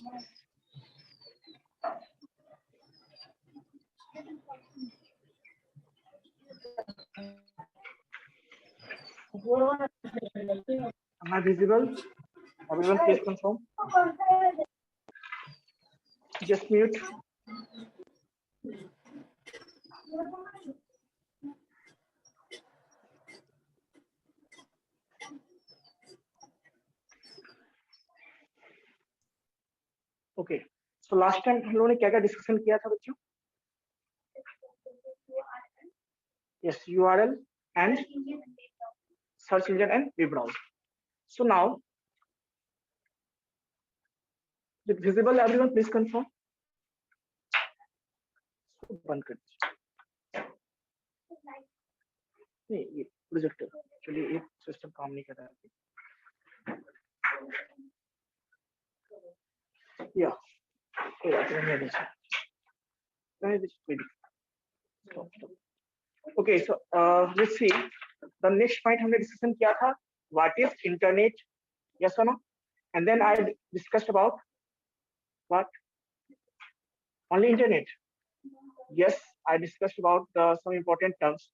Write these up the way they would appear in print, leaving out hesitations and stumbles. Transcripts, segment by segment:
Am I visible? Everyone please confirm. Just mute. Okay, so last time हम लोगों ने क्या क्या डिस्कशन किया था बच्चों? Yes, URL and search engine and web browser. So now, is it visible? Everyone please confirm. बंद कर दीजिए. नहीं, ये प्रोजेक्टर चलिए, ये सिस्टम काम नहीं कर रहा है. या कोई बात नहीं, नहीं दीजिए. Okay, so let's see the next point हमने डिस्कशन किया था, व्हाट इज इंटरनेट, यस और no, and then I discussed about what only internet. Yes, I discussed about some important terms,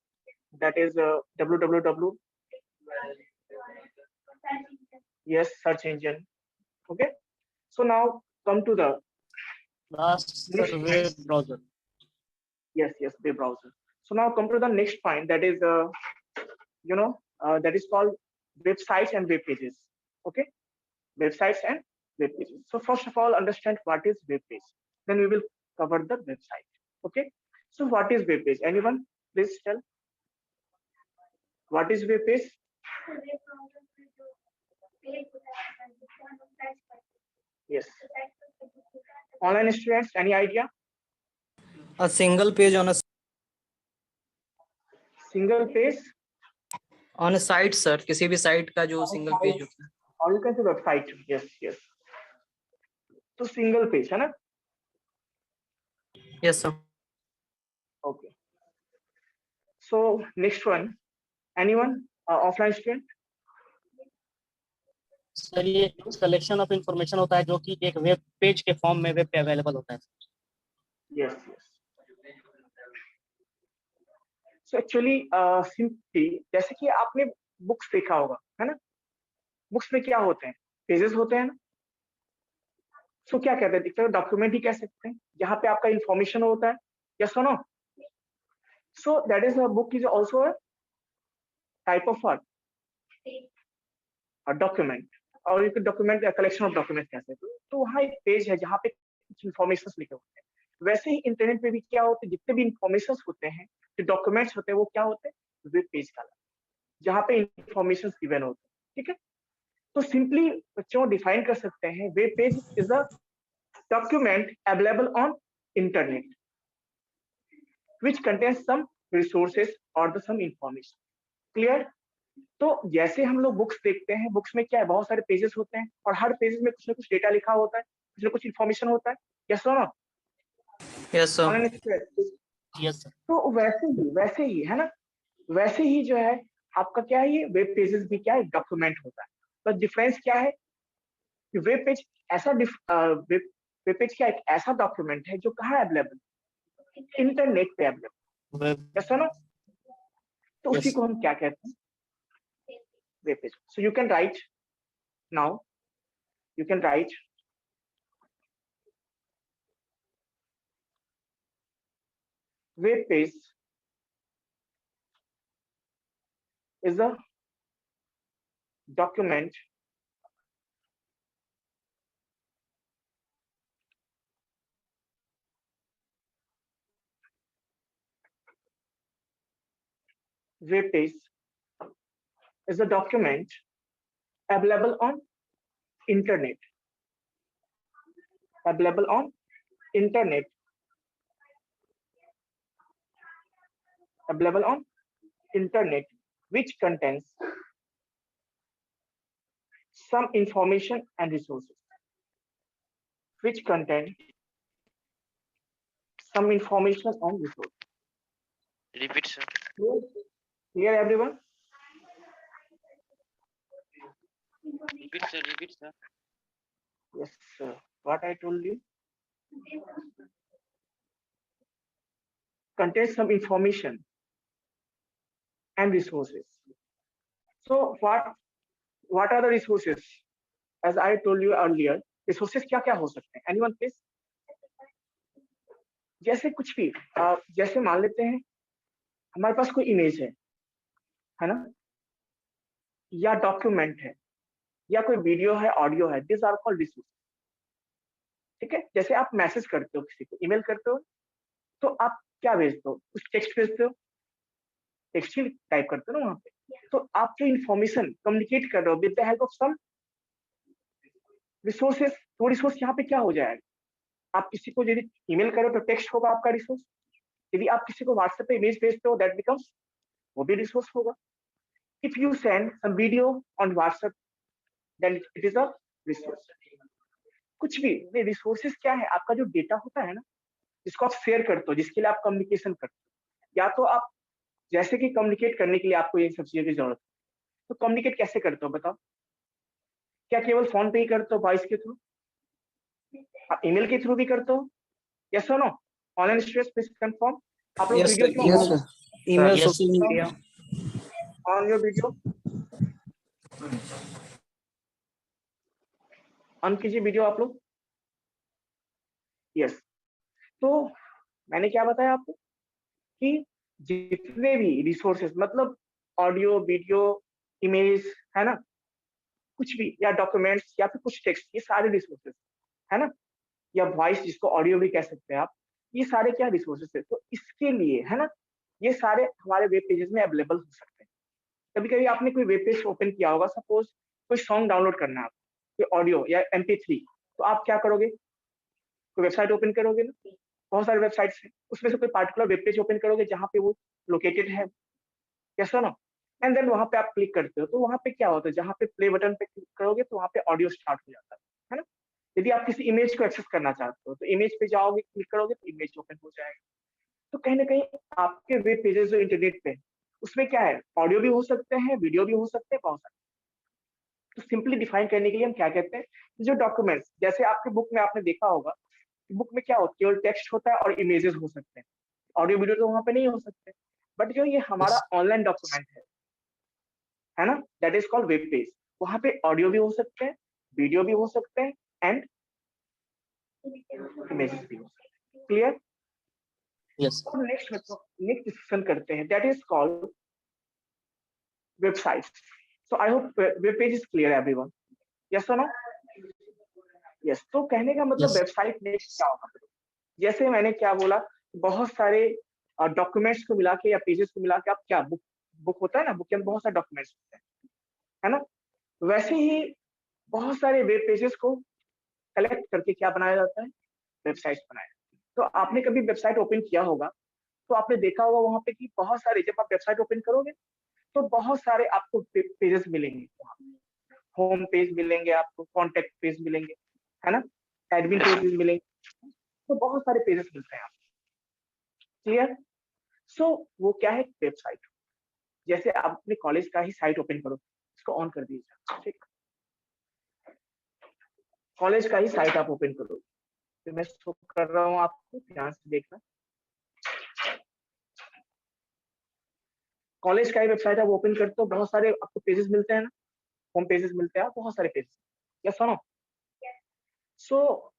that is www. Yes, search engine. Okay, so now come to the last web browser. Yes, web browser. So now come to the next point, that is that is called websites and web pages. Okay, websites and web pages. So first of all, understand what is web page, then we will cover the website. Okay, so what is web page? Anyone please tell what is web page? Yes, online students, any idea? A single page on a site, sir. किसी भी site का जो single page होता है, or you can say website. Yes, तो single page है ना? yes sir. Okay, so next one, anyone offline student? Sir ये कलेक्शन ऑफ इंफॉर्मेशन होता है जो कि एक वेब पेज के फॉर्म में वेब पे अवेलेबल होता है. Yes. So actually simply, जैसे कि आपने बुक्स देखा होगा, है ना? बुक्स में क्या होते हैं? पेजेस होते हैं ना? सो क्या कहते हैं, दिखते हैं डॉक्यूमेंट ही कह सकते हैं, जहाँ पे आपका इंफॉर्मेशन होता है. यस और no? So that is a book is also a type of what, a document, और you can document collection of document कह सकते हो. तो वहाँ एक पेज है जहाँ पे कुछ इंफॉर्मेशन लिखे होते हैं. वैसे ही इंटरनेट पे भी क्या होते हैं, जितने भी इंफॉर्मेशन होते हैं, जो डॉक्यूमेंट्स होते हैं, वो क्या होते हैं? वेब पेज का, जहाँ पे इंफॉर्मेशन गिवन होते हैं. ठीक है, तो सिंपली बच्चों डिफाइन कर सकते हैं, web page is a document available on internet which contains some resources or the some information. Clear? तो जैसे हम लोग बुक्स देखते हैं, बुक्स में क्या है, बहुत सारे पेजेस होते हैं, और हर पेजेस में कुछ ना कुछ डेटा लिखा होता है, कुछ ना कुछ इंफॉर्मेशन होता है. यस और no? yes sir. yes sir. तो वैसे ही है ना, वैसे ही जो है आपका क्या है, ये वेब पेजेस भी क्या है, डॉक्यूमेंट होता है. तो डिफरेंस क्या है कि वेब पेज ऐसा वेब पेज क्या एक ऐसा डॉक्यूमेंट है जो कहाँ अवेलेबल, इंटरनेट पे अवेलेबल. यस और नो? तो उसी को हम क्या कहते हैं, web page. So you can right now, you can right web page is a document web page is a document available on internet, available on internet, available on internet, which contains some information and resources, which contain some information and resources. Repeat, sir. Clear everyone? Repeat, sir. Yes, sir. what I told you contains some information and resources. So what are the resources? As I told you earlier, resources क्या क्या हो सकते हैं? Anyone please? जैसे कुछ भी जैसे मान लेते हैं हमारे पास कोई इमेज है ना, या डॉक्यूमेंट है, या कोई वीडियो है, ऑडियो है, दिस आर कॉल्ड रिसोर्स। ठीक है, जैसे आप मैसेज करते हो, किसी को ईमेल करते हो, तो आप क्या भेजते हो? कुछ टेक्स्ट भेजते हो, टेक्स्ट ही टाइप करते हो ना वहां पे। तो आप जो इन्फॉर्मेशन कम्युनिकेट कर रहे हो with the help of some resources, वो रिसोर्स यहाँ पे क्या हो जाएगा? आप किसी को यदि ईमेल करो तो टेक्स्ट होगा आपका रिसोर्स, यदि आप किसी को व्हाट्सएप पे इमेज भेजते हो दैट बिकम्स, वो भी रिसोर्स होगा। If you send some video on WhatsApp then it is a resource. कुछ भी नहीं, रिसोर्सेस क्या है? आपका जो डेटा होता है ना, जिसको आप शेयर करते हो, जिसके लिए आप कम्युनिकेशन करते हो, या तो आप जैसे कि कम्युनिकेट करने के लिए आपको ये सब चीजों की जरूरत है, तो कम्युनिकेट कैसे करते हो बताओ? क्या केवल फोन पे ही करते हो वॉइस के थ्रू? आप ईमेल के थ्रू भी करते हो? यस और no? Online students please confirm. आप लोग वीडियो क्यों yes sir. email, Yes. social media. On your video on कीजिए वीडियो आप लोग। यस, तो मैंने क्या बताया आपको कि जितने भी रिसोर्सेस, मतलब ऑडियो, वीडियो, इमेज, है ना, कुछ भी, या डॉक्यूमेंट्स, या फिर कुछ टेक्स्ट, ये सारे रिसोर्सेस है ना, या वॉइस जिसको ऑडियो भी कह सकते हैं आप, ये सारे क्या रिसोर्सेस है। तो इसके लिए है ना, ये सारे हमारे वेब पेजेस में अवेलेबल हो सकते हैं। कभी कभी आपने कोई वेब पेज ओपन किया होगा, सपोज कोई सॉन्ग डाउनलोड करना है आपको, कोई ऑडियो या MP3, तो आप क्या करोगे? कोई वेबसाइट ओपन करोगे ना, बहुत सारे वेबसाइट्स हैं, उसमें से कोई पार्टिकुलर वेब पेज ओपन करोगे जहाँ पे वो लोकेटेड है, यस और नो? एंड देन वहां पे आप क्लिक करते हो, तो वहां पे क्या होता है, जहाँ पे प्ले बटन पे क्लिक करोगे तो वहां पे ऑडियो स्टार्ट हो जाता है ना। यदि आप किसी इमेज को एक्सेस करना चाहते हो तो इमेज पे जाओगे, क्लिक करोगे तो इमेज ओपन हो जाएगा। तो कहीं ना कहीं आपके वेब पेजेस जो इंटरनेट पे, उसमें क्या है, ऑडियो भी हो सकते हैं, वीडियो भी हो सकते हैं, बहुत सारे। तो सिंपली डिफाइन करने के लिए हम क्या कहते हैं, जो डॉक्यूमेंट्स, जैसे आपके बुक में आपने देखा होगा, बुक में क्या होता है, केवल टेक्स्ट होता है और इमेजेस हो सकते हैं, ऑडियो वीडियो तो वहां पे नहीं हो सकते। बट जो ये हमारा ऑनलाइन डॉक्यूमेंट है ना, that is called web page. वहां पे ऑडियो भी हो सकते हैं, वीडियो भी हो सकते हैं, एंड इमेजेस भी हो सकते हैं। क्लियर? Yes. अब नेक्स्ट डिस्कशन करते हैं, that is called website. So I hope web page is clear everyone, yes और नो? यस। तो कहने का मतलब Yes. वेबसाइट नेक्स्ट क्या होगा? जैसे मैंने क्या बोला, बहुत सारे डॉक्यूमेंट्स को मिला के या पेजेस को मिला के आप क्या, बुक होता है ना, बुक के अंदर बहुत सारे डॉक्यूमेंट्स होते हैं, है ना। वैसे ही बहुत सारे वेब पेजेस को कलेक्ट करके क्या बनाया जाता है, वेबसाइट्स बनाया। तो आपने कभी वेबसाइट ओपन किया होगा, तो आपने देखा होगा वहां पे कि बहुत सारे, जब आप वेबसाइट ओपन करोगे तो बहुत सारे आपको पेजेस मिलेंगे। होम पेज मिलेंगे, आपको कॉन्टेक्ट पेज मिलेंगे, है ना, एडमिन पेज मिलेंगे, तो बहुत सारे पेजेस मिलते हैं आपको। क्लियर? सो वो क्या है, वेबसाइट। जैसे आप अपने कॉलेज का ही साइट ओपन करो, इसको ऑन कर दीजिए, ठीक, कॉलेज का ही साइट आप ओपन करो, तो मैं शो कर रहा हूँ आपको, ध्यान से देखना। कॉलेज का ही वेबसाइट आप ओपन करते हो, बहुत सारे आपको पेजेस मिलते हैं ना, होम पेजेस मिलते हैं, बहुत सारे पेजेस, यस और no? So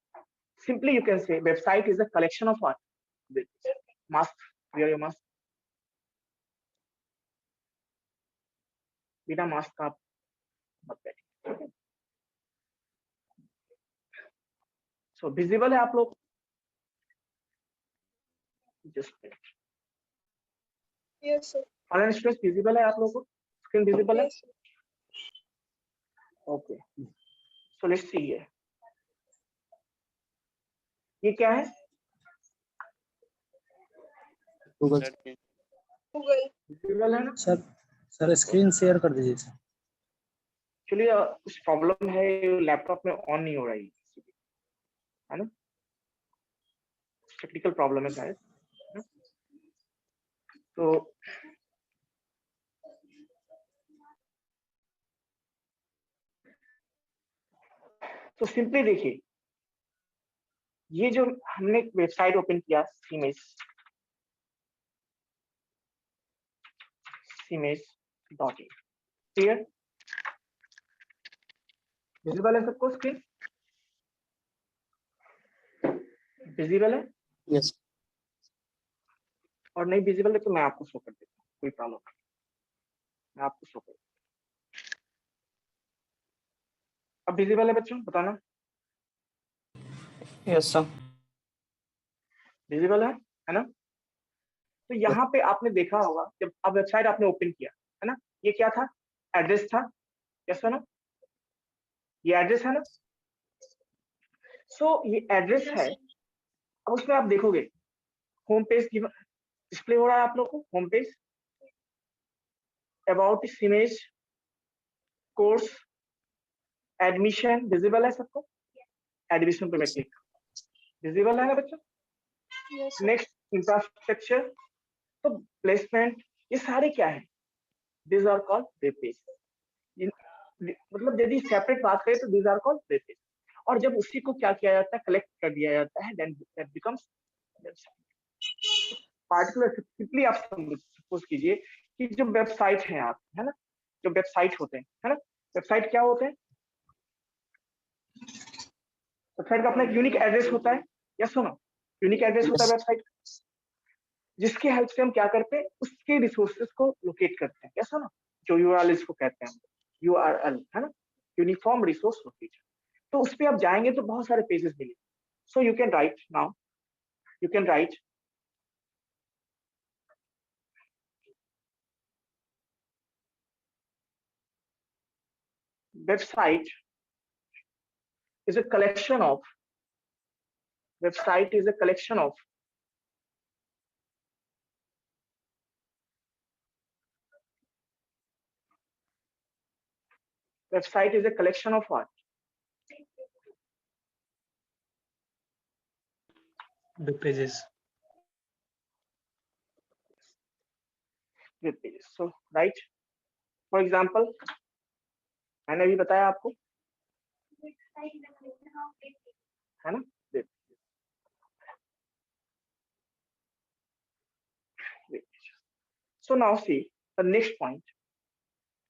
simply you can say website is a collection of what, mask, wear your mask, बिना मास्क का आप मत बैठिए। सो विजिबल है आप लोग? Just Yes, sir. Online students visible है आप लोगों को? स्क्रीन विजिबल है? Yes, sir. Okay, so let's see. ये क्या है? Google. Google. विजिबल है ना? सर स्क्रीन शेयर कर दीजिए सर। एक्चुअली कुछ प्रॉब्लम है, लैपटॉप में ऑन नहीं हो रही है ना, टेक्निकल प्रॉब्लम है शायद, है ना? तो सिंपली देखिए, ये जो हमने वेबसाइट ओपन किया cimage.in, क्लियर, विजिबल है सबको स्क्रीन, विजिबल है, Yes. और नहीं विजिबल है तो मैं आपको शो कर देता हूँ, कोई प्रॉब्लम नहीं, मैं आपको शो कर, अब विजिबल है बच्चों, बताना Yes, sir. विजिबल है ना? तो यहाँ पे आपने देखा होगा जब अब वेबसाइट आपने ओपन किया है ना, ये क्या था, एड्रेस था, यस ना, ये एड्रेस है ना, सो ये एड्रेस है। अब उसमें आप देखोगे होम पेज डिस्प्ले हो रहा है आप लोग को, home page, about this image, course, admission, visible है सबको, एडमिशन पे मैं क्लिक, विजिबल है ना बच्चों? नेक्स्ट इंफ्रास्ट्रक्चर, तो प्लेसमेंट, ये सारे क्या है, this are called web page, मतलब यदि सेपरेट बात करें तो this are called web page, और जब उसी को क्या किया जाता है, कलेक्ट कर दिया जाता है, then that becomes website. Particular simply आप सपोज कीजिए कि जो वेबसाइट है आप, है ना, जो वेबसाइट होते हैं, है ना, वेबसाइट क्या होते हैं, वेबसाइट का अपना एक यूनिक एड्रेस होता है, या सुनो, यूनिक एड्रेस होता है वेबसाइट, जिसकी हेल्प से हम क्या करते हैं, उसके रिसोर्सेज को लोकेट करते हैं, या सुनो, जो यूआरएल इसको कहते हैं, यूआरएल, है ना, यूनिफॉर्म रिसोर्स लोकेटर। तो उस पे आप जाएंगे तो बहुत सारे पेजेस मिलेंगे, सो you can right now, you can right website is a collection of, website is a collection of website is a collection of what, web pages. web pages, so right, for example मैंने अभी बताया आपको, है ना, so now see the next point,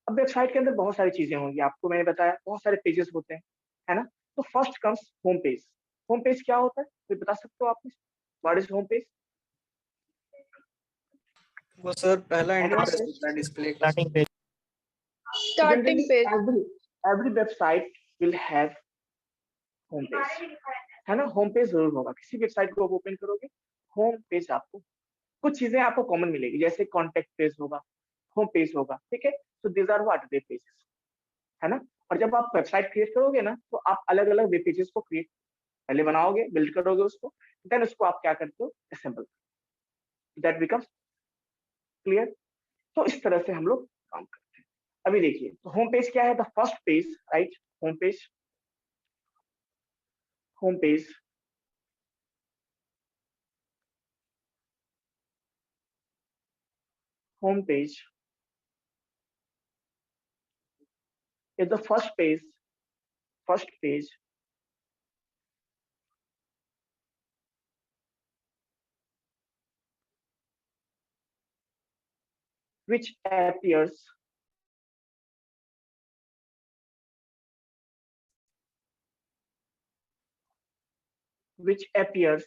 अब website के अंदर बहुत सारी चीजें होंगी, आपको मैंने बताया बहुत सारे पेजेस होते हैं, है ना, तो first comes home page. Home page क्या होता है, कोई बता सकते हो आप, व्हाट इज होम पेज? वो सर पहला Anyone इंटरफेस say? होता है डिस्प्ले का। Starting page. Starting page. every website will have home page, है ना, होम पेज जरूर होगा, किसी वेबसाइट को आप ओपन करोगे होम पेज आपको कुछ चीजें आपको कॉमन मिलेगी, जैसे कॉन्टेक्ट पेज होगा, होम पेज होगा, ठीक है, तो these are what, web pages, है ना। और जब आप वेबसाइट क्रिएट करोगे ना, तो आप अलग अलग वेब पेजेस को क्रिएट पहले बनाओगे, बिल्ड करोगे उसको, देन उसको आप क्या करते हो, असेंबल, दैट बिकम्स क्लियर। तो इस तरह से हम लोग काम करते हैं। अभी देखिए, तो होम पेज क्या है, the first page, right, home page, home page home page is the first page which appears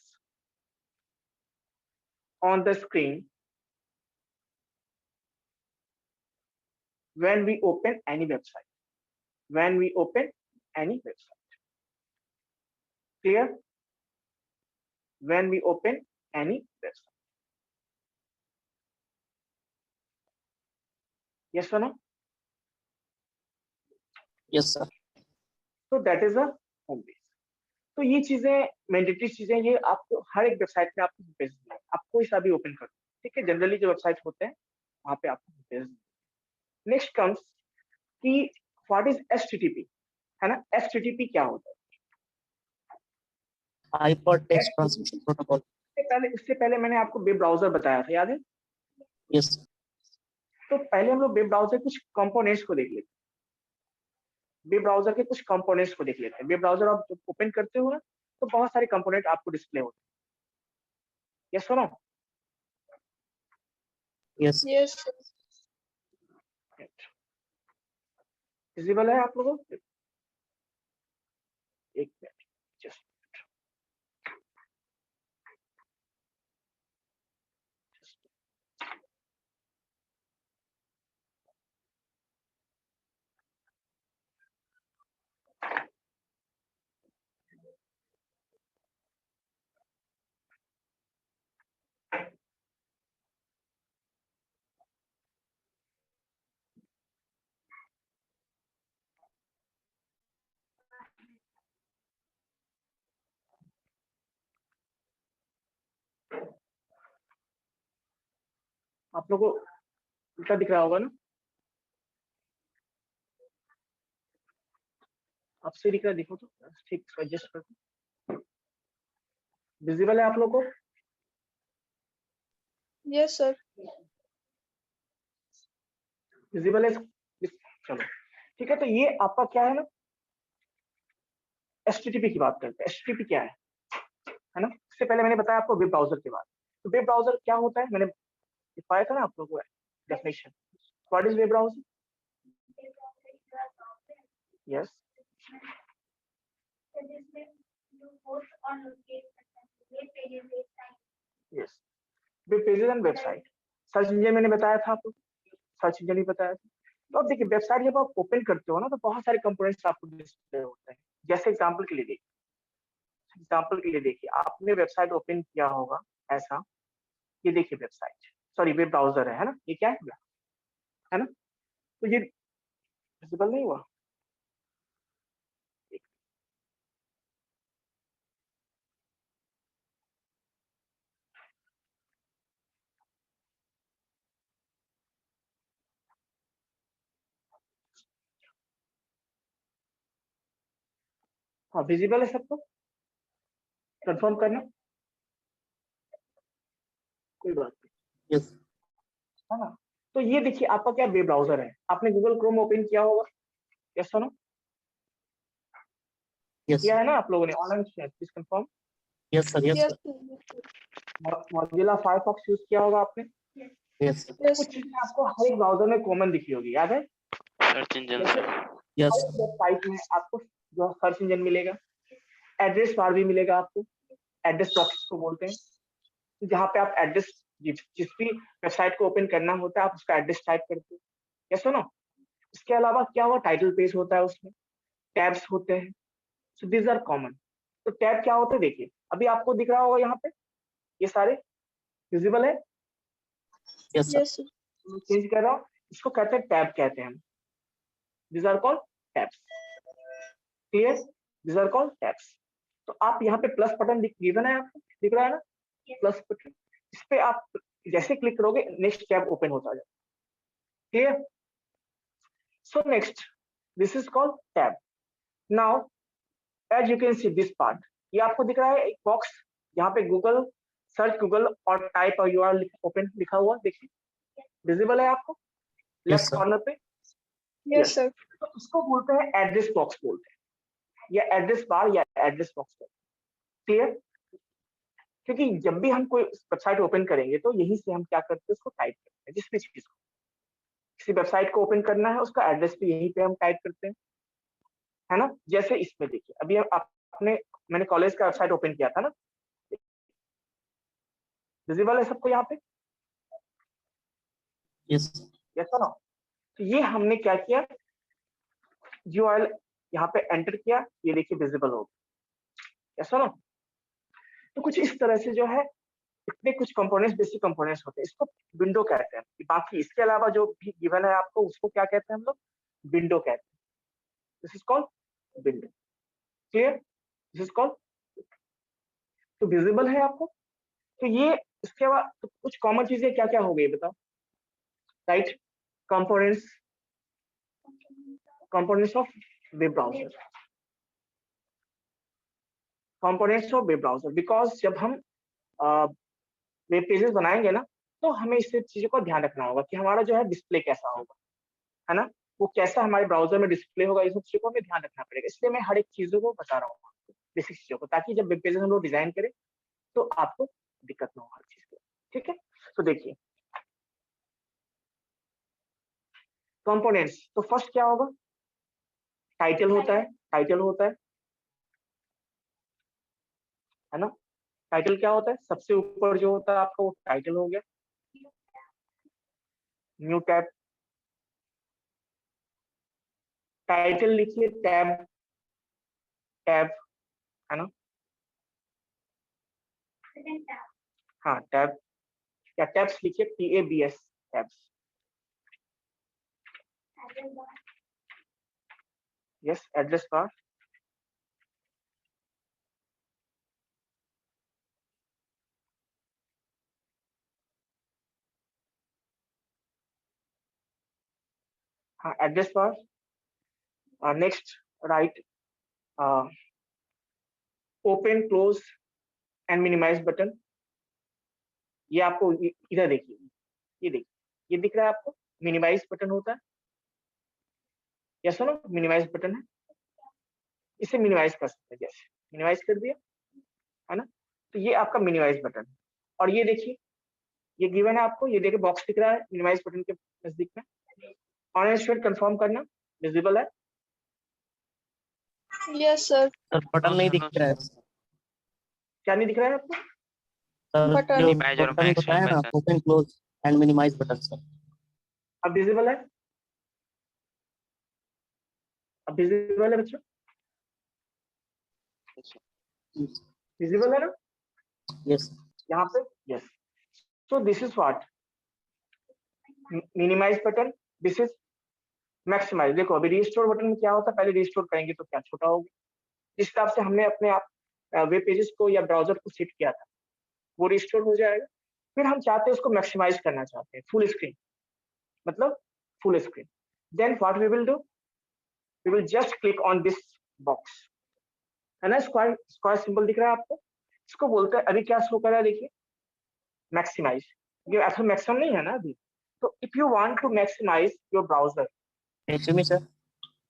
on the screen when we open any website, when we open any website, clear, when we open any website, yes or no? Yes, sir. So that is a home page. तो ये चीजें mandatory चीजें, ये आपको हर एक website में आपको page मिलेगा, आप कोई सा भी ओपन करो, ठीक है, जनरली जो वेबसाइट होते हैं वहां पे आपको पेज। नेक्स्ट कम्स कि व्हाट इज एचटीटीपी, है ना, एचटीटीपी क्या होता है, Hypertext Transmission Protocol. इससे पहले मैंने आपको वेब ब्राउजर बताया था, याद है? Yes. तो पहले हम लोग वेब ब्राउजर कुछ कंपोनेंट्स को देख लेते हैं, वेब ब्राउजर के कुछ कंपोनेंट्स को देख लेते हैं। वेब ब्राउजर आप जब ओपन करते हो ना, तो बहुत सारे कंपोनेंट आपको डिस्प्ले होते हैं। यस सुनो, Yes. Yes, sir. विजिबल है आप लोगों को? एक मिनट जस्ट आप लोगों को उल्टा दिख रहा होगा ना? आपसे दिख रहा है, देखो तो ठीक एडजस्ट कर दो। विजिबल है आप लोगों को? Yes, sir. विजिबल है? चलो ठीक है, तो ये आपका क्या है ना, HTTP की बात करते हैं। HTTP क्या है ना? इससे पहले मैंने बताया आपको वेब ब्राउजर के बारे में। तो वेब ब्राउजर क्या होता है, मैंने दिखाया था ना आप लोगों को definition. What is web browser? Yes, yes, web pages and website. Search engine मैंने बताया था आपको, सर्च इंजन ही बताया था। तो अब देखिए, वेबसाइट जब आप ओपन करते हो ना, तो बहुत सारे कंपोनेंट्स आपको डिस्प्ले होते हैं। जैसे एग्जांपल के लिए देखिए, आपने वेबसाइट ओपन किया होगा ऐसा, ये देखिए वेबसाइट, सॉरी वेब ब्राउजर है ना, ये क्या है ना? तो ये विजिबल नहीं हुआ? हाँ, विजिबल है सबको? कंफर्म करना, कोई बात नहीं, Yes. है ना? तो ये देखिए आपका क्या वेब ब्राउजर है। आपने गूगल क्रोम ओपन किया होगा, यस सुनो, Yes. किया है ना आप लोगों ने? Online please confirm. Yes, sir. Yes, Yes, sir. sir. Mozilla Firefox use किया होगा आपने? Yes. Sir. Yes, कुछ sir. चीजें आपको हर एक ब्राउजर में कॉमन दिखी होगी, याद है? सर्च इंजन जैसे सर। Yes. हर वेबसाइट में आपको जो सर्च इंजन मिलेगा, एड्रेस बार भी मिलेगा आपको, एड्रेस बॉक्स को बोलते हैं, जहाँ पे आप एड्रेस जिस भी वेबसाइट को ओपन करना होता है आप उसका एड्रेस टाइप करते हो, यस सुनो। इसके अलावा क्या हुआ, टाइटल पेज होता है, उसमें टैब्स होते हैं, सो दीज आर कॉमन। तो टैब क्या होते हैं, देखिए अभी आपको दिख रहा होगा यहाँ पे, ये सारे विजिबल है। Yes, sir. Yes, sir. Change कर रहा हूँ, इसको कहते हैं टैब कहते हैं, these are called tabs, clear? These are called tabs. तो आप यहाँ पे प्लस बटन गिवन है, आपको दिख रहा है ना, प्लस बटन, इस पे आप जैसे क्लिक करोगे नेक्स्ट टैब ओपन होता जाएगा, clear? So next, this is called tab. Now as you can see this part, ये आपको दिख रहा है एक बॉक्स, यहाँ पे गूगल सर्च गूगल और टाइप URL ओपन लिखा हुआ, देखिए विजिबल है आपको Yes, लेफ्ट sir. कॉर्नर पे? Yes, sir. तो इसको बोलते हैं एड्रेस बॉक्स बोलते हैं, या एड्रेस बार या एड्रेस बॉक्स, क्लियर? क्योंकि जब भी हम कोई वेबसाइट ओपन करेंगे तो यहीं से हम क्या करते हैं, उसको टाइप करते हैं, जिस भी चीज को, किसी वेबसाइट को ओपन करना है उसका एड्रेस भी यहीं पे हम टाइप करते हैं, है ना? जैसे इसमें देखिए, अभी आपने, मैंने कॉलेज का वेबसाइट ओपन किया था ना, विजिबल है सबको यहाँ पे? Yes. यस ना? तो ये हमने क्या किया, URL यहाँ पे एंटर किया, ये देखिए विजिबल हो गया, यस ना? तो कुछ इस तरह से जो है, इतने कुछ कंपोनेंट्स, बेसिक कंपोनेंट्स होते हैं, इसको विंडो कहते हैं। बाकी इसके अलावा जो भी गिवन है आपको, उसको क्या कहते हैं हम लोग? विंडो कहते हैं। This is called window, clear? This is called, तो विजिबल है आपको? तो ये, इसके बाद तो कुछ कॉमन चीजें क्या क्या हो गई बताओ, right? Components, components of web browser, components of web browser, because जब हम वेब पेजेस बनाएंगे ना, तो हमें इस चीजों का ध्यान रखना होगा कि हमारा जो है डिस्प्ले कैसा होगा, है ना? वो कैसा हमारे ब्राउजर में डिस्प्ले होगा, ये सब चीजों को हमें ध्यान रखना पड़ेगा, इसलिए मैं हर एक चीजों को बता रहा हूँ। बेसिक चीजों को, ताकि जब वेब पेजेस हम लोग डिजाइन करें तो आपको दिक्कत ना हो हर चीज की। ठीक है, तो देखिए कंपोनेंट्स, तो फर्स्ट क्या होगा, टाइटल होता है, टाइटल होता है ना। टाइटल क्या होता है, सबसे ऊपर जो होता है आपका वो टाइटल हो गया। न्यू टैब, टाइटल लिखिए टैब, टैब है ना, हाँ टैब, या टैब्स लिखिए, TABS, tabs, yes, address bar, हाँ address bar, next right open close and minimise button. ये आपको इधर देखिए, ये देखिए, ये दिख रहा है आपको, मिनिमाइज बटन होता है, या सुनो मिनिमाइज बटन है, इसे मिनिमाइज कर सकते हैं, जैसे मिनिमाइज कर दिया है ना, तो ये आपका मिनिमाइज बटन है। और ये देखिए, ये गिवन है आपको, ये देखिए बॉक्स दिख रहा है मिनिमाइज बटन के नजदीक में, ऑनलाइन स्टूडेंट कंफर्म करना, विजिबल है, Yes, sir. सर बटन नहीं दिख रहा है क्या नहीं दिख रहा है आपको, सर, Button. जो Minimize और बटन बताया maximize ना, button. Open close and minimise button sir. अब विजिबल है, अब विजिबल है बच्चों, विजिबल है ना यस यहाँ पे, yes. So this is what minimize button, this is maximize. देखो अभी रिस्टोर बटन में क्या होता है, पहले रिस्टोर करेंगे तो क्या छोटा होगा, जिस हिसाब से हमने अपने आप वेब पेजेस को या ब्राउजर को सेट किया था वो रिस्टोर हो जाएगा। फिर हम चाहते हैं उसको मैक्सिमाइज करना चाहते हैं, फुल स्क्रीन, मतलब full screen, then what we will do, we will just click on this box, है ना, स्क्वायर स्क्वायर सिंबल दिख रहा है आपको, इसको बोलते हैं, अभी क्या शो कर रहा है देखिए, मैक्सिमाइज, ये ऐसा मैक्सिमम नहीं है ना अभी, तो if you want to maximize your browser actually sir,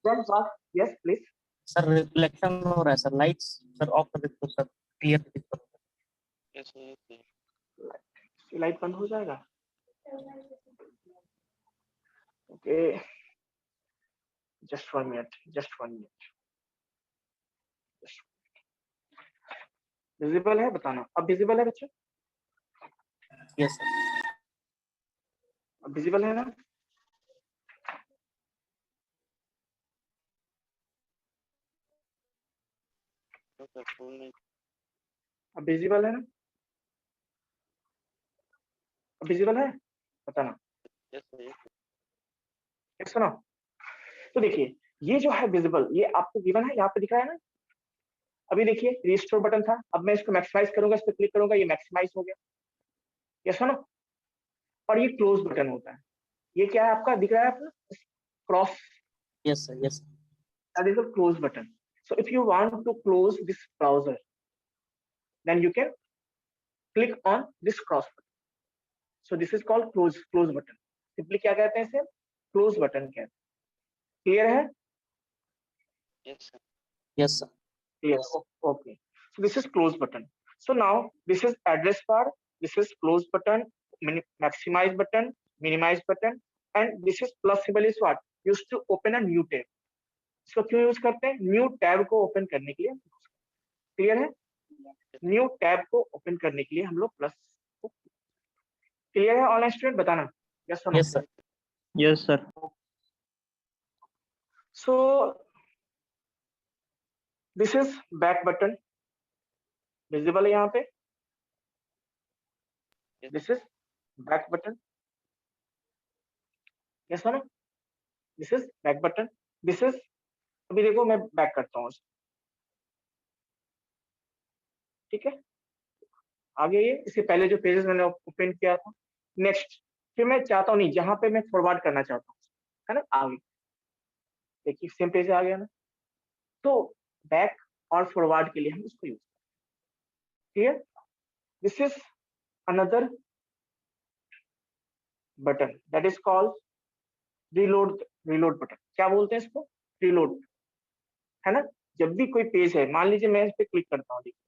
then what, yes please, sir reflection हो रहा है सर, लाइट्स सर ऑफ कर दीजिए सर, क्लियर दिख रहा है। Yes, yes, yes. लाइट बंद हो जाएगा, okay, just 1 minute, just 1 minute, visible है बताना, अब विजिबल है बच्चों, यस सर, अब विजिबल है ना, No, sir, full नहीं. अब विजिबल है ना, अब विजिबल है बताना, Yes, sir, yes, sir. एक सुनो, तो देखिए ये जो है विजिबल, ये आपको गिवन है, यहाँ पे दिख रहा है ना, अभी देखिए रिस्टोर बटन था, अब मैं इसको मैक्सिमाइज करूंगा, इस पर क्लिक करूंगा, ये मैक्सिमाइज हो गया, ये सुनो, और ये क्लोज बटन होता है, ये क्या है आपका दिख रहा है आपका cross, yes sir, yes that is a close button. So if you want to close this browser, then you can click on this cross button. So this is called close button. Simply क्या कहते हैं इसे, close button कहते हैं, clear है, Yes, sir. Yes sir, clear, okay. So this is close button. So now this is address bar, this is close button, maximize button, minimize button, and this is plus symbol is what used to open a new tab. इसको क्यों use करते हैं, new tab को open करने के लिए, clear है, new tab को ओपन करने के लिए हम लोग प्लस, क्लियर है ऑनलाइन स्टूडेंट बताना, यस और no, yes sir, Yes, sir. So this is back button, visible है यहाँ पे, this is back button, yes और no, this is back button, this is, अभी देखो मैं बैक करता हूँ, ठीक है, आगे ये इससे पहले जो पेजेस मैंने ओपन किया था, नेक्स्ट, फिर मैं चाहता हूँ नहीं, जहां पे मैं फॉरवर्ड करना चाहता हूँ, है ना, आगे देखिए सेम पेज आ गया ना, तो बैक और फॉरवर्ड के लिए हम इसको यूज करते हैं, this is another button that is called reload, reload button, क्या बोलते हैं इसको, रीलोड, है ना, जब भी कोई पेज है, मान लीजिए मैं इस पे क्लिक करता हूँ, देखिए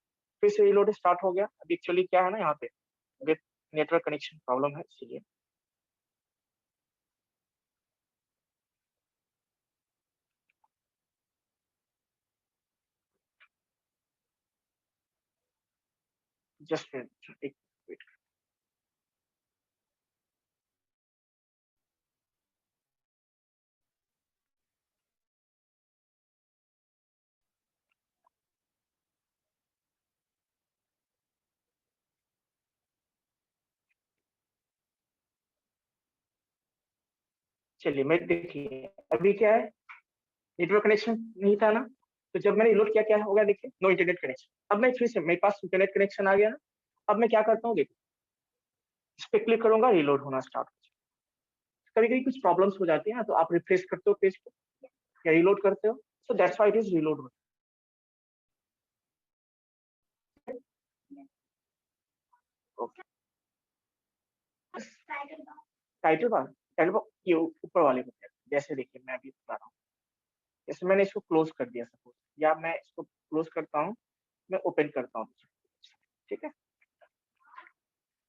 फिर से रीलोड स्टार्ट हो गया। अभी एक्चुअली क्या है ना, यहाँ पे नेटवर्क कनेक्शन प्रॉब्लम है इसीलिए। जस्ट एक वेट। चलिए मैं देखिए अभी क्या है, नेटवर्क कनेक्शन नहीं था ना, तो जब मैंने रीलोड किया क्या हो गया, देखिए नो इंटरनेट कनेक्शन। अब मैं फिर से मेरे पास इंटरनेट कनेक्शन आ गया ना, अब मैं क्या करता हूँ, देखो इस पे क्लिक करूंगा, रीलोड होना स्टार्ट हो जाएगा। कभी कभी कुछ प्रॉब्लम्स हो जाती है ना, तो आप रिफ्रेश करते हो पेज को या रीलोड करते हो, so that's why it is reload होता है। ओके, टाइटल बार ये ऊपर वाले को, जैसे देखिए मैं अभी बता रहा हूँ, जैसे मैंने इसको क्लोज कर दिया सपोज, या मैं इसको क्लोज करता हूँ, मैं ओपन करता हूँ, ठीक है।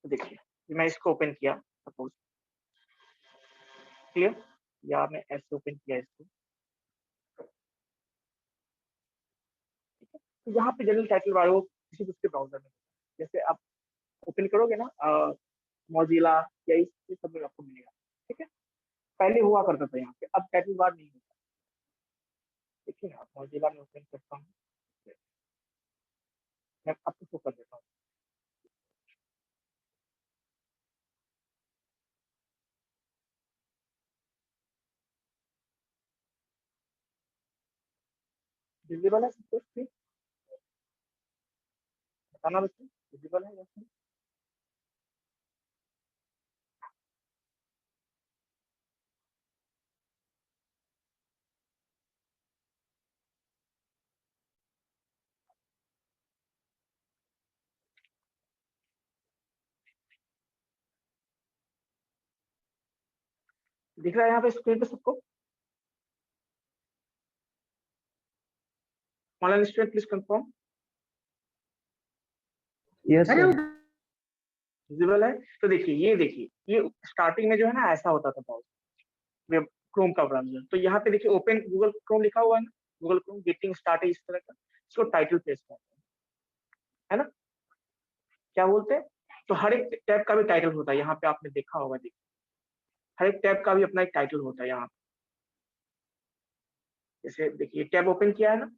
तो देखिए मैं इसको ओपन किया सपोज, क्लियर, या मैं ऐसे ओपन किया इसको, तो यहाँ पे जनरल टाइटल बार वो किसी दूसरे ब्राउजर में, जैसे आप ओपन करोगे ना मौजिला या इस सब में आपको मिलेगा, ठीक है। पहले हुआ करता था यहाँ पे, अब टाइटल बार नहीं होता। देखिए आप मौजिला में ओपन करता हूँ, मैं आपको शो कर देता हूँ। विजिबल है सब कुछ, ठीक, बताना बच्चे, विजिबल है जैसे। दिख रहा है यहाँ पे स्क्रीन पे सबको? Online student please confirm. Yes, sir. Visible है? तो देखिए ये स्टार्टिंग में जो है ना ऐसा होता था बहुत, वेब क्रोम का ब्राउजर, तो यहाँ पे देखिए ओपन गूगल क्रोम लिखा हुआ है ना, गूगल क्रोम गेटिंग स्टार्ट है इस तरह का, इसको टाइटल पेज कहते हैं, है ना, क्या बोलते हैं। तो हर एक टैब का भी टाइटल होता है, यहाँ पे आपने देखा होगा, देखिए हर एक टैब का भी अपना एक टाइटल होता है यहाँ पे। जैसे देखिए टैब ओपन किया है ना,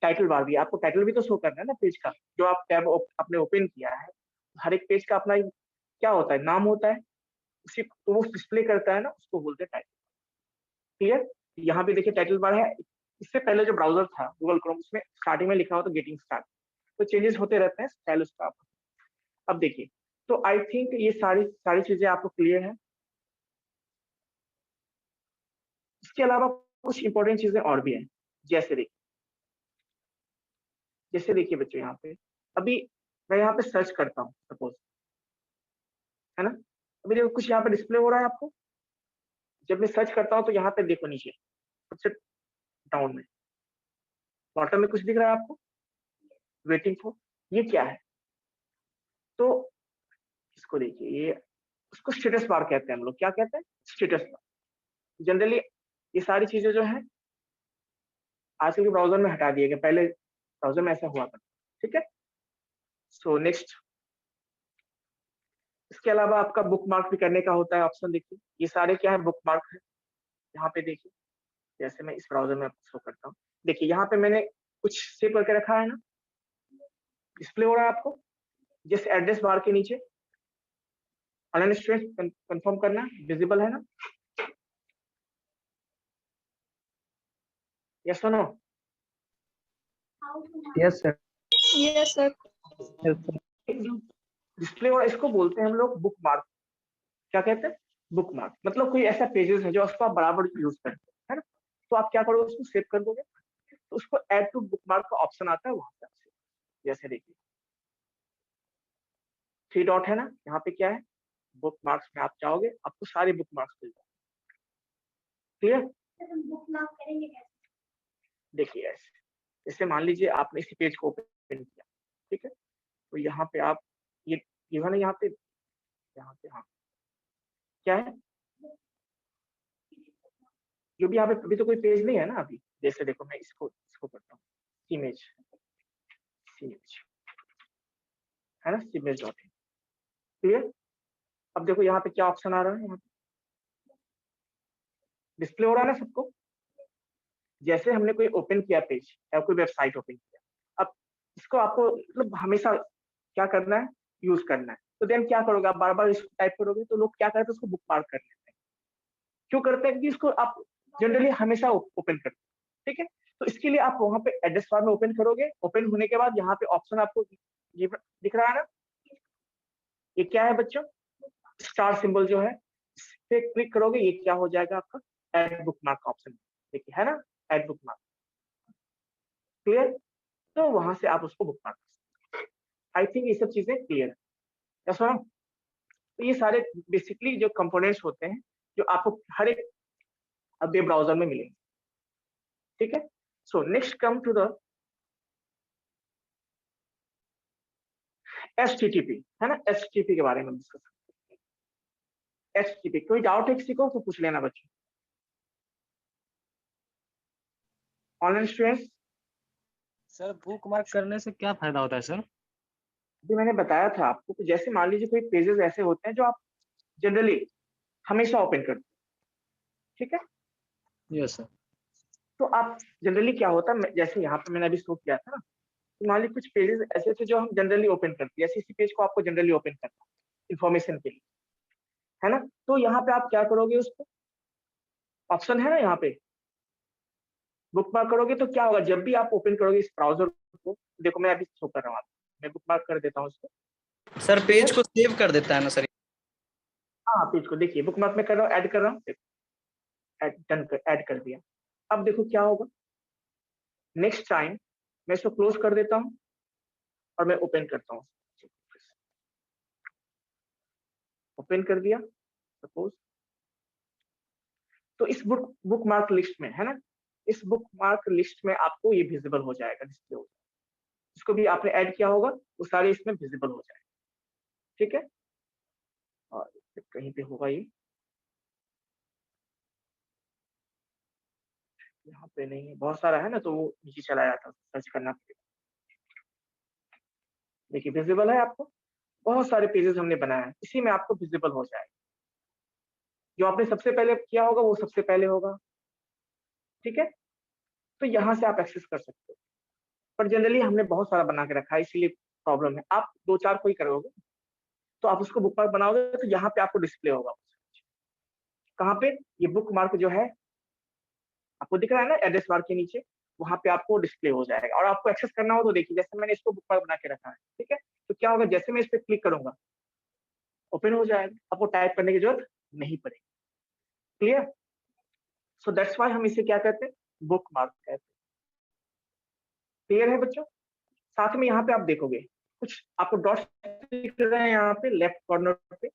टाइटल बार भी, आपको टाइटल भी तो शो करना है ना पेज का, जो आप टैब आपने ओपन किया है, हर एक पेज का अपना क्या होता है, नाम होता है, उसी तो वो डिस्प्ले करता है ना, उसको बोलते हैं टाइटल। क्लियर, यहाँ पे देखिए टाइटल बार है। इससे पहले जो ब्राउजर था गूगल क्रोम, उसमें स्टार्टिंग में लिखा हुआ था गेटिंग स्टार्ट, तो चेंजेस होते रहते हैं स्टाइल उसका। अब देखिए, तो आई थिंक ये सारी सारी चीजें आपको क्लियर है। इसके अलावा कुछ इंपॉर्टेंट चीजें और भी हैं, जैसे देखिए बच्चों, यहाँ पे अभी मैं यहाँ पे सर्च करता हूँ सपोज, है ना, अभी देखो कुछ यहाँ पे डिस्प्ले हो रहा है आपको। जब मैं सर्च करता हूँ तो यहाँ पे देखो नीचे सबसे डाउन में बॉटम में कुछ दिख रहा है आपको, वेटिंग फॉर, ये क्या है, तो इसको देखिए, ये उसको स्टेटस बार कहते हैं हम लोग, क्या कहते हैं, स्टेटस बार। जनरली ये सारी चीजें जो है आजकल के ब्राउजर में हटा दिए गए, पहले ब्राउजर में ऐसा हुआ था, ठीक है। सो नेक्स्ट, इसके अलावा आपका बुक मार्क भी करने का होता है ऑप्शन, देखिए ये सारे क्या है, बुक मार्क है। यहाँ पे देखिए, जैसे मैं इस ब्राउजर में आपको शो करता हूँ, देखिए यहाँ पे मैंने कुछ सेव करके रखा है ना, डिस्प्ले हो रहा है आपको, जैसे एड्रेस बार के नीचे ऑनलाइन स्टूडेंट कंफर्म करना, विजिबल है ना, यस और no. Yes, sir. Yes, sir. Yes, sir. Display हो रहा है, इसको बोलते हैं हम लोग बुक मार्क। क्या कहते हैं, बुक मार्क, मतलब कोई ऐसा पेजेस है जो उसको आप बराबर यूज करते हैं, है ना, तो आप क्या करोगे, उसको सेव कर दोगे, तो उसको ऐड टू बुक मार्क का ऑप्शन आता है वहां पे। जैसे देखिए 3 डॉट है ना, यहाँ पे क्या है, बुक मार्क्स में आप चाहोगे आपको सारे बुक मार्क्स मिल जाए। क्लियर, देखिए ऐसे जैसे मान लीजिए आपने इसी पेज को ओपन किया, ठीक है? तो यहाँ पे आप ये है ना यहाँ पे हाँ, क्या है? जो भी यहाँ पे अभी तो कोई पेज नहीं है ना अभी। जैसे देखो मैं इसको करता हूँ, इमेज है ना, image.in, क्लियर? अब देखो यहाँ पे क्या ऑप्शन आ रहा है, यहाँ पे डिस्प्ले हो रहा है ना सबको। जैसे हमने कोई ओपन किया पेज या कोई वेबसाइट ओपन किया, अब इसको आपको मतलब हमेशा क्या करना है, यूज करना है। तो देन क्या करोगे आप, बार बार इसको टाइप करोगे तो लोग क्या करते हैं, उसको बुक मार्क कर लेते हैं। क्यों करते हैं? क्योंकि इसको आप जनरली हमेशा ओपन करते हैं, ठीक है? तो इसके लिए आप वहां पे एड्रेस बार में ओपन करोगे। ओपन होने के बाद यहाँ पे ऑप्शन आपको ये दिख रहा है ना, ये क्या है बच्चों, स्टार सिंबल जो है, इस पे क्लिक करोगे, ये क्या हो जाएगा आपका, ऐड बुक मार्क का ऑप्शन, देखिए है ना, ऐड बुक मार्क, क्लियर? तो वहां से आप उसको बुक मार्क कर सकते हैं। आई थिंक ये सब चीजें क्लियर है, यस मैम? तो ये सारे बेसिकली जो कंपोनेंट्स होते हैं जो आपको हर एक वेब ब्राउजर में मिलेंगे, ठीक है? So next come to the HTTP, है ना? HTTP के बारे में डिस्कस करते हैं। HTTP कोई डाउट है किसी को तो पूछ लेना बच्चों। Online students, sir book mark करने से क्या फायदा होता है सर? अभी मैंने बताया था आपको कि जैसे मान लीजिए कोई पेजेस ऐसे होते हैं जो आप जनरली हमेशा ओपन करते हैं, ठीक है? Yes sir. तो आप जनरली क्या होता है, जैसे यहाँ पे मैंने अभी शो किया था ना, तो मान लीजिए कुछ पेजेस ऐसे थे जो हम जनरली ओपन करते हैं, जैसे इसी पेज को आपको जनरली ओपन करना है इन्फॉर्मेशन के लिए, है ना? तो यहाँ पे आप क्या करोगे, उसको ऑप्शन है ना यहाँ पे बुक मार्क करोगे, तो क्या होगा, जब भी आप ओपन करोगे इस ब्राउजर को, देखो मैं अभी शो कर रहा हूँ आपको, मैं बुक मार्क कर देता हूँ इसको। सर पेज को सेव कर देता है ना सर? हाँ पेज को देखिए बुक मार्क में कर रहा हूँ, ऐड कर रहा हूँ, ऐड कर दिया। अब देखो क्या होगा, नेक्स्ट टाइम मैं इसको क्लोज कर देता हूँ और मैं ओपन करता हूँ, ओपन कर दिया सपोज। तो इस बुक मार्क लिस्ट में, है ना, इस बुक मार्क लिस्ट में आपको ये विजिबल हो जाएगा, डिस्प्ले हो जाएगा। जिसको भी आपने ऐड किया होगा वो सारे इसमें विजिबल हो जाएगा, ठीक है? और कहीं पे होगा ये, यहाँ पे नहीं है, बहुत सारा है ना, तो वो नीचे चला जाता है, सर्च करना पड़ेगा। देखिए विजिबल है आपको, बहुत सारे पेजेस हमने बनाए हैं, इसी में आपको विजिबल हो जाएगा। जो आपने सबसे पहले किया होगा वो सबसे पहले होगा, ठीक है? तो यहाँ से आप एक्सेस कर सकते हो, पर जनरली हमने बहुत सारा बना के रखा है, इसीलिए प्रॉब्लम है। आप 2-4 कोई करोगे तो आप उसको बुक मार्क बनाओगे तो यहाँ पे आपको डिस्प्ले होगा। कहाँ पे, ये बुक मार्क जो है आपको दिख रहा है ना एड्रेस बार के नीचे, वहां पे आपको डिस्प्ले हो जाएगा। और आपको एक्सेस करना हो तो देखिए, जैसे मैंने इसको बुक मार्क बना के रखा है, ठीक है? तो क्या होगा, जैसे मैं इस पर क्लिक करूंगा ओपन हो जाएगा, आपको टाइप करने की जरूरत नहीं पड़ेगी, क्लियर? सो दैट्स व्हाई हम इसे क्या कहते हैं, बुक मार्क कहते हैं। क्लियर है बच्चों? साथ में यहाँ पे आप देखोगे कुछ आपको डॉट्स दिख रहे हैं यहाँ पे लेफ्ट कॉर्नर पे।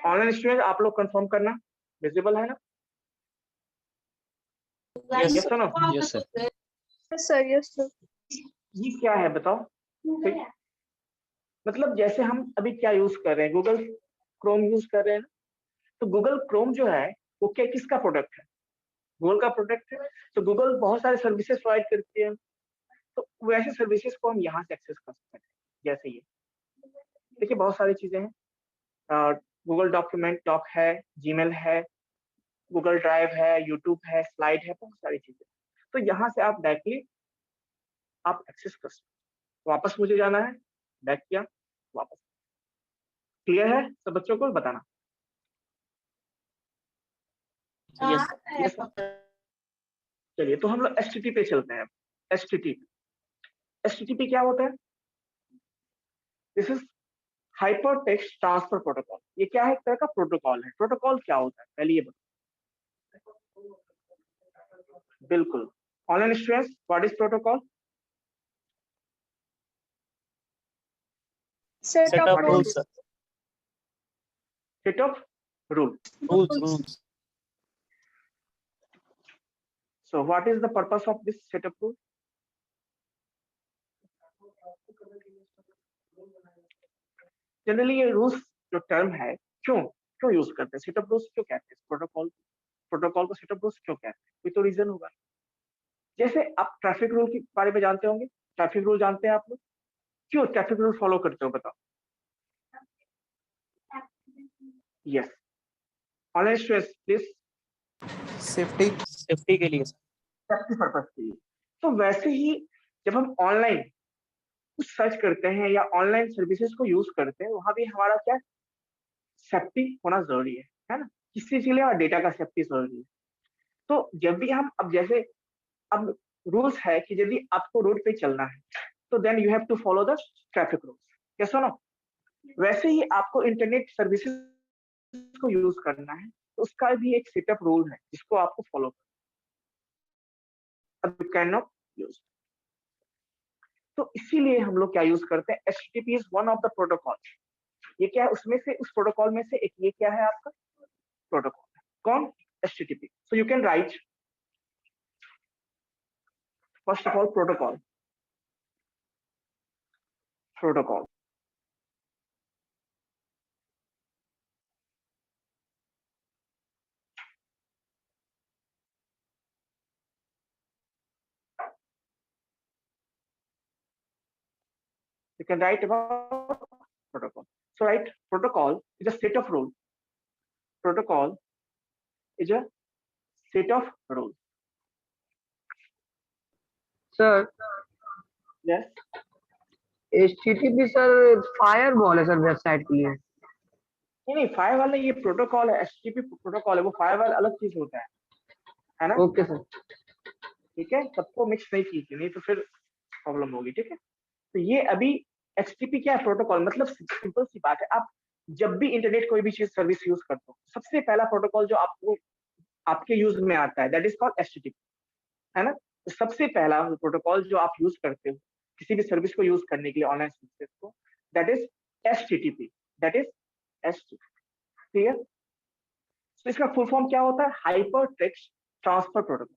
ऑनलाइन स्टूडेंट आप लोग कंफर्म करना, विजिबल है ना? Yes yes sir. No? Yes sir. Yes, sir. Yes, sir. ये क्या है बताओ? ठीक? मतलब जैसे हम अभी क्या यूज कर रहे हैं, गूगल क्रोम यूज कर रहे हैं ना, तो गूगल क्रोम जो है वो क्या किसका प्रोडक्ट है, गूगल का प्रोडक्ट है। तो गूगल बहुत सारे सर्विसेज प्रोवाइड करती है, तो वैसे सर्विसेज को हम यहाँ से एक्सेस कर सकते हैं। जैसे ये देखिए बहुत सारी चीजें हैं, गूगल डॉक्यूमेंट डॉक है, जीमेल है, गूगल ड्राइव है, यूट्यूब है, स्लाइड है, बहुत सारी चीजें। तो यहाँ से आप डायरेक्टली आप एक्सेस कर सकते हो। वापस मुझे जाना है, बैक किया, वापस। क्लियर है सब बच्चों को बताना? यस यस चलिए, तो हम लोग एचटीटीपी पे चलते हैं। एचटीटीपी क्या होता है? This is hyper text transfer protocol. ये क्या है, एक तरह का प्रोटोकॉल है। प्रोटोकॉल क्या होता है पहले ये बताओ। बिल्कुल, online students what is protocol? Set set of of What is rules rules. Sir. Set of rule. Rules. So what is the purpose of this setup rule? Generally ये रूल्स जो टर्म है क्यों यूज करते हैं, setup rules क्यों कहते हैं, protocol को सेटअप रूल्स क्यों कहते हैं, कोई तो रीजन होगा। जैसे आप ट्रैफिक रूल के बारे में जानते होंगे, ट्रैफिक रूल जानते हैं आप लोग, क्यों ट्रैफिक रूल फॉलो करते हो बताओ? Yes, online stress please. Safety के लिए सर। सेफ्टी पर्पस के लिए। तो वैसे ही जब हम ऑनलाइन कुछ सर्च करते हैं या ऑनलाइन सर्विसेज को यूज करते हैं, वहां भी हमारा क्या सेफ्टी होना जरूरी है ना, किसी के लिए और डेटा का सेफ्टी जरूरी है। तो जब भी हम अब रूल्स है कि यदि आपको रोड पे चलना है तो then you have to follow the traffic rules, yes और नो? वैसे ही आपको इंटरनेट सर्विसेज को यूज करना है तो उसका भी एक सेटअप रूल है जिसको आपको फॉलो करना, यू कैन नॉट यूज। तो इसीलिए हम लोग क्या यूज करते हैं, HTTP is one of the protocol. ये क्या है, उसमें से उस प्रोटोकॉल में से एक ये क्या है आपका प्रोटोकॉल, कौन? HTTP। So you can right first of all protocol you can write about protocol. So write protocol is a set of rules. Protocol is a set of rules. Sir Yes. HTTP sir firewall है sir website के लिए। नहीं firewall नहीं, ये protocol है, HTTP protocol है, वो firewall अलग चीज होता है ना? Okay sir. ठीक है, सबको मिक्स नहीं कीजिए, नहीं तो फिर प्रॉब्लम होगी। ठीक है, तो ये अभी HTTP क्या है, प्रोटोकॉल। मतलब सिंपल सी बात है, आप जब भी इंटरनेट कोई भी चीज सर्विस यूज करते हो, सबसे पहला प्रोटोकॉल जो आपको आपके यूज में आता है दैट इज कॉल्ड HTTP, है ना? तो सबसे पहला प्रोटोकॉल जो आप यूज करते हो किसी भी सर्विस को यूज करने के लिए, ऑनलाइन सर्विसेज को, that is HTTP, that is HTTP। Clear? तो इसका फुल फॉर्म क्या होता है, hyper text transfer protocol.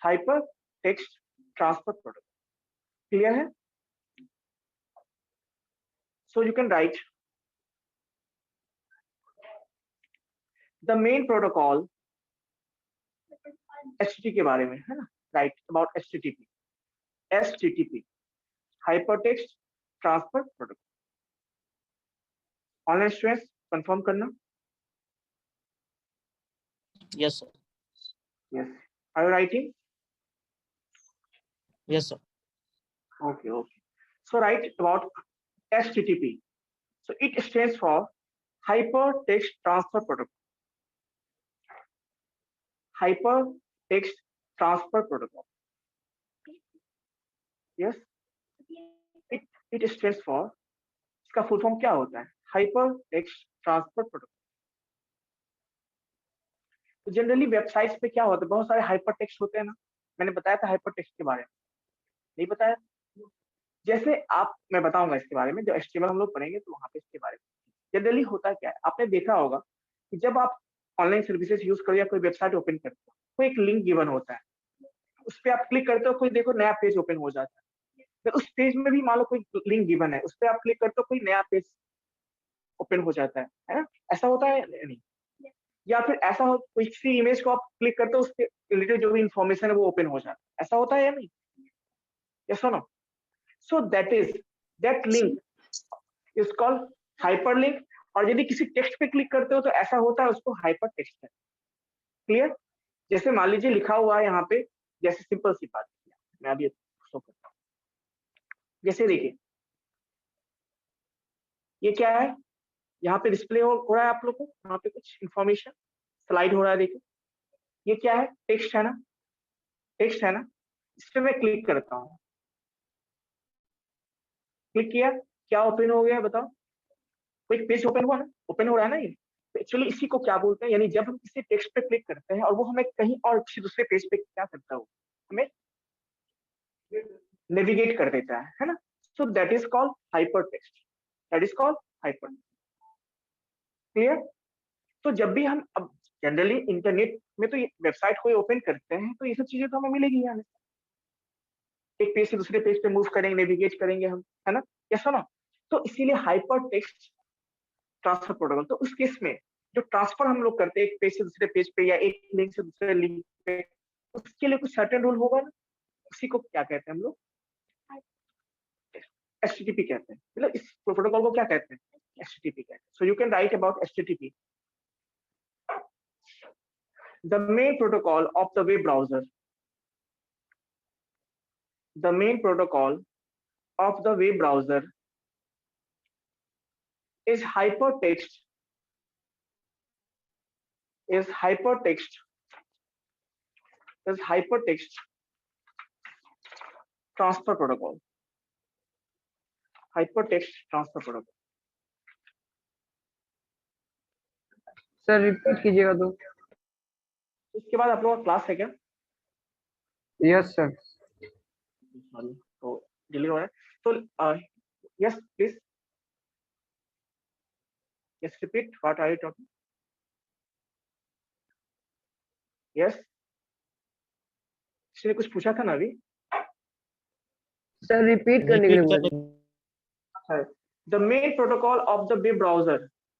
Hyper text transfer protocol, clear है? So you can write the main protocol HTTP के बारे में, है ना? Write about HTTP hypertext transfer protocol. Online students confirm करना। Yes sir. Yes, are you writing? Yes sir. Okay. So write about HTTP. So it stands for Hypertext Transfer Protocol. Hypertext Transfer Protocol. Yes. It stands for, इसका full form क्या होता है, Hypertext Transfer Protocol. तो generally websites पे क्या होता है, बहुत सारे हाइपरटेक्स्ट होते हैं ना, मैंने बताया था हाइपरटेक्स्ट के बारे में, नहीं बताया? जैसे मैं बताऊंगा इसके बारे में, जब HTML हम लोग पढ़ेंगे तो वहां पे इसके बारे में जनरली होता क्या है, आपने देखा होगा कि जब आप ऑनलाइन सर्विसेज यूज करो या कोई वेबसाइट ओपन करते हो, कोई एक लिंक गिवन होता है, उस पर आप क्लिक करते हो, कोई देखो नया पेज ओपन हो जाता है। फिर उस पेज में भी मान लो कोई लिंक गिवन है, उस पर आप क्लिक करते हो, कोई नया पेज ओपन हो जाता है ना? ऐसा होता है नहीं? या फिर ऐसा हो, कोई किसी इमेज को आप क्लिक करते हो, उसके रिलेटेड जो भी इंफॉर्मेशन है वो ओपन हो जाता है, ऐसा होता है या नहीं? यस और no? So that link is called hyperlink। और यदि किसी टेक्स्ट पे क्लिक करते हो तो ऐसा होता है, उसको हाइपर टेक्स्ट है। क्लियर? जैसे मान लीजिए लिखा हुआ है यहाँ पे, जैसे सिंपल सी बात, मैं अभी शो करता हूँ। जैसे देखिए ये क्या है, यहाँ पे डिस्प्ले हो रहा है आप लोग को, यहाँ पे कुछ इंफॉर्मेशन स्लाइड हो रहा है, देखिए ये क्या है, टेक्स्ट है ना? टेक्स्ट है ना? इस पे मैं क्लिक करता हूँ, क्लिक किया, क्या ओपन हो गया बताओ? कोई पेज ओपन हुआ ना, ओपन हो रहा है ना ये। तो एक्चुअली इसी को क्या बोलते हैं, यानी जब हम किसी टेक्स्ट पे क्लिक करते हैं और वो हमें कहीं और किसी दूसरे पेज पे क्या करता है, हमें नेविगेट कर देता है ना? सो that is called hyper text, that is called hyper. Clear? तो जब भी हम अब जनरली इंटरनेट में तो ये वेबसाइट कोई ओपन करते हैं तो ये सब चीजें तो हमें मिलेगी यहाँ, एक पेज से दूसरे पेज पे मूव करेंगे, नेविगेट करेंगे हम, है ना, यस और नो। तो इसीलिए हाइपर टेक्स्ट ट्रांसफर प्रोटोकॉल, तो उस केस में जो ट्रांसफर हम लोग करते हैं एक पेज से दूसरे पेज पे या एक लिंक से दूसरे लिंक पे, उसके लिए कुछ सर्टेन रूल होगा ना, उसी को क्या कहते हैं हम लोग, HTTP कहते हैं। मतलब इस प्रोटोकॉल को क्या कहते हैं, HTTP कहते हैं। सो you can right about HTTP, the main protocol of the web browser, the main protocol of the web browser is hypertext transfer protocol, hypertext transfer protocol। Sir repeat कीजिएगा तो। इसके बाद आप लोगों का क्लास है क्या? Yes sir. सॉरी, तो डिले हो रहा है, तो yes please, yes repeat, what are you talking? Yes, किसी ने कुछ पूछा था ना अभी? सर रिपीट करने के लिए Repeat बोले। करने- The main protocol of the web browser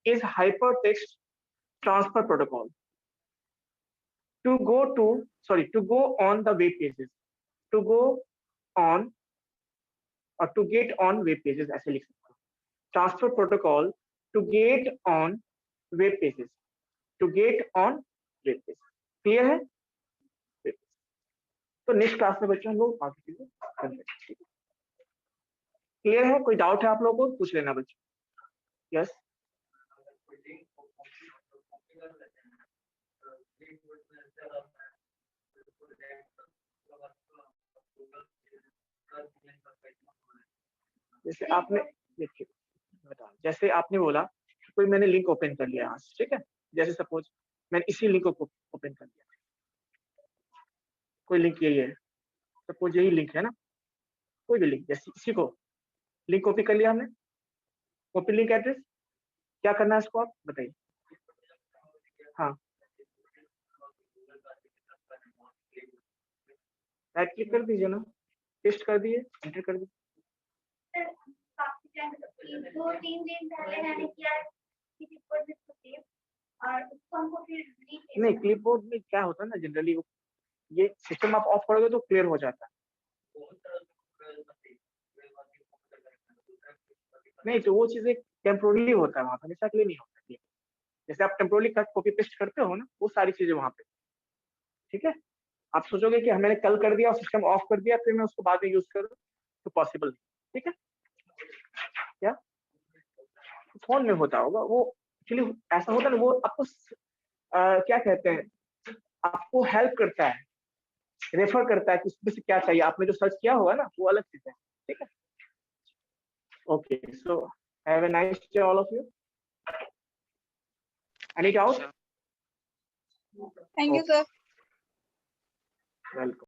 is hypertext transfer protocol. To go on the web pages, to go on or to get on web pages, ऐसे लिख सकते हो। Transfer protocol to get on web pages, to get on web pages। Clear है? तो next class में बच्चों हम लोग आगे चीजें करेंगे। क्लियर है? कोई डाउट है आप लोगों को, पूछ लेना बच्चों। यस, जैसे आपने देखिए बता, जैसे आपने बोला कि कोई मैंने लिंक ओपन कर लिया आज, ठीक है, जैसे सपोज मैंने इसी लिंक को ओपन कर लिया, कोई लिंक यही है, सपोज यही लिंक है ना, कोई भी लिंक, जैसे इसी को लिंक कॉपी कर लिया हमने, कॉपी लिंक एड्रेस, क्या करना है इसको आप बताइए। हाँ, राइट क्लिक कर दीजिए ना, पेस्ट कर दिए, एंटर कर दीजिए। 2-3 दिन पहले मैंने किया क्लिपबोर्ड में सेव, और उसको हमको फिर delete नहीं, क्लिपबोर्ड में क्या होता है ना, जनरली ये सिस्टम आप ऑफ करोगे तो क्लियर हो जाता है। नहीं, तो वो चीजें टेम्पोरली होता है वहां पर, हमेशा के लिए नहीं होता है। जैसे आप टेम्पोरली कट कॉपी पेस्ट करते हो ना, वो सारी चीजें वहां पे, ठीक है। आप सोचोगे कि मैंने कल कर दिया और सिस्टम ऑफ कर दिया फिर मैं उसको बाद में यूज करूँ, तो पॉसिबल नहीं, ठीक है। क्या फोन में होता होगा वो, एक्चुअली ऐसा होता है ना, वो आपको क्या कहते हैं, आपको हेल्प करता है, रेफर करता है कि उसमें से क्या चाहिए, आपने जो सर्च किया होगा ना वो अलग चीज है, ठीक है। Okay, so have a nice day all of you. Any doubt? Thank you, sir. Welcome.